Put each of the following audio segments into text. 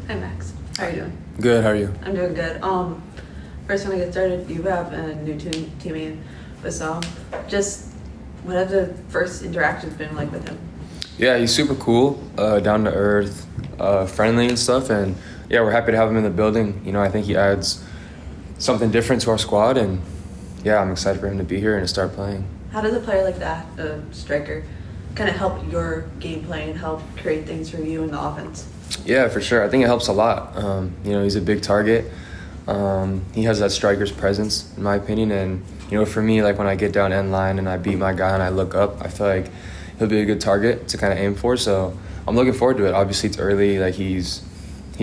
Hi Max, how are you doing? Good, how are you? I'm doing good. First when I get started, you have a new teammate with Sam. Just what have the first interactions been like with him? Yeah, he's super cool, down to earth, friendly and stuff, and yeah, we're happy to have him in the building. You know, I think he adds something different to our squad, and yeah, I'm excited for him to be here and to start playing. How does a player like that, a striker, kind of help your game plan and help create things for you in the offense? Yeah, for sure. I think it helps a lot. You know, he's a big target. He has that striker's presence, in my opinion, and you know, for me, like when I get down end line and I beat my guy and I look up, I feel like he'll be a good target to kind of aim for. So I'm looking forward to it. Obviously, it's early. Like he's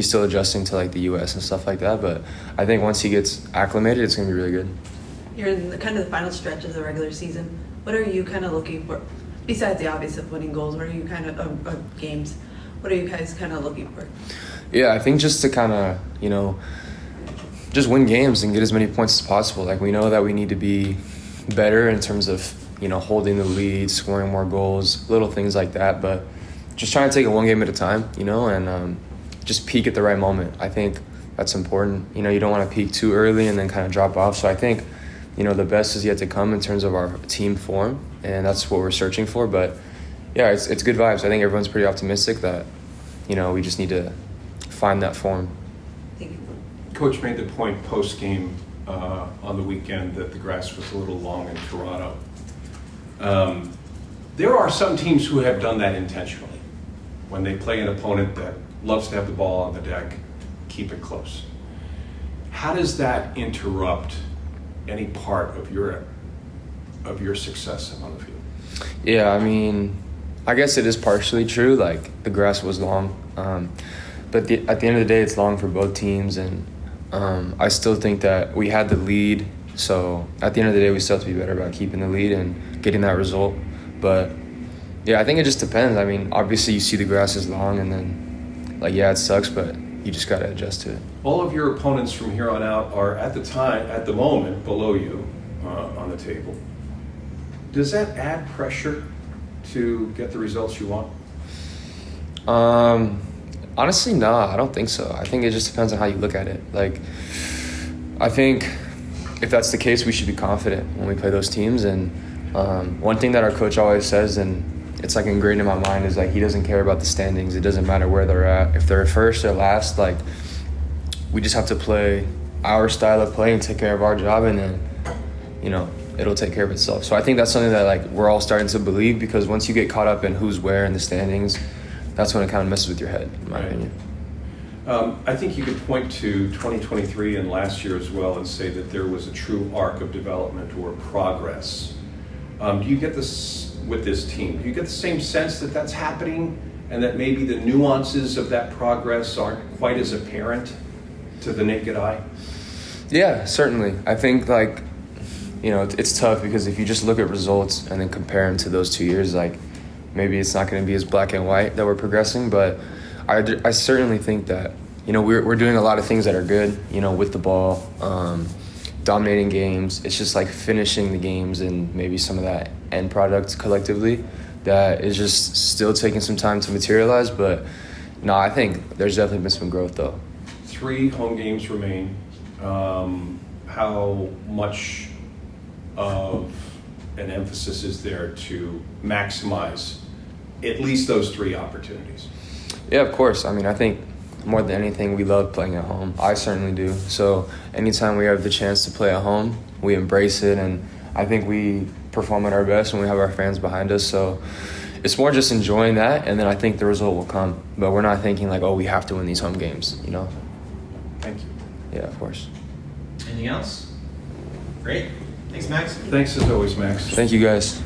still adjusting to like the U.S. and stuff like that. But I think once he gets acclimated, it's gonna be really good. You're in the final stretch of the regular season. What are you kind of looking for, besides the obvious of winning goals? What are you kind of games? What are you guys kind of looking for? Yeah, I think just to kind of, you know, just win games and get as many points as possible. Like we know that we need to be better in terms of, you know, holding the lead, scoring more goals, little things like that. But just trying to take it one game at a time, you know, and just peak at the right moment. I think that's important. You know, you don't want to peak too early and then kind of drop off. So I think, you know, the best is yet to come in terms of our team form, and that's what we're searching for. But yeah, it's good vibes. I think everyone's pretty optimistic that, you know, we just need to find that form. Thank you. Coach made the point post-game on the weekend that the grass was a little long in Toronto. There are some teams who have done that intentionally. When they play an opponent that loves to have the ball on the deck, keep it close. How does that interrupt any part of your success on the field? Yeah, I mean, I guess it is partially true. Like the grass was long, but at the end of the day, it's long for both teams, and I still think that we had the lead. So at the end of the day, we still have to be better about keeping the lead and getting that result. But yeah, I think it just depends. I mean, obviously you see the grass is long, and then like yeah, it sucks, but you just got to adjust to it. All of your opponents from here on out are at the moment below you on the table. Does that add pressure to get the results you want? Honestly, no, I don't think so. I think it just depends on how you look at it. Like, I think if that's the case, we should be confident when we play those teams. And one thing that our coach always says, and it's like ingrained in my mind, is like he doesn't care about the standings. It doesn't matter where they're at. If they're first or last, like we just have to play our style of play and take care of our job, and then, you know, it'll take care of itself. So I think that's something that like we're all starting to believe, because once you get caught up in who's where in the standings, that's when it kind of messes with your head, in my opinion. I think you could point to 2023 and last year as well and say that there was a true arc of development or progress. Do you get this with this team? Do you get the same sense that that's happening, and that maybe the nuances of that progress aren't quite as apparent to the naked eye? Yeah, certainly. I think like, you know, it's tough because if you just look at results and then compare them to those 2 years, like maybe it's not going to be as black and white that we're progressing. But I certainly think that, you know, we're doing a lot of things that are good, you know, with the ball, dominating games. It's just like finishing the games and maybe some of that end product collectively that is just still taking some time to materialize. But no, I think there's definitely been some growth though. 3 home games remain. How much of an emphasis is there to maximize at least those 3 opportunities? Yeah, of course. I mean, I think more than anything, we love playing at home. I certainly do. So anytime we have the chance to play at home, we embrace it, and I think we perform at our best when we have our fans behind us. So it's more just enjoying that, and then I think the result will come. But we're not thinking like, oh, we have to win these home games, you know? Thank you. Yeah, of course. Anything else? Great. Thanks, Max. Thanks as always, Max. Thank you, guys.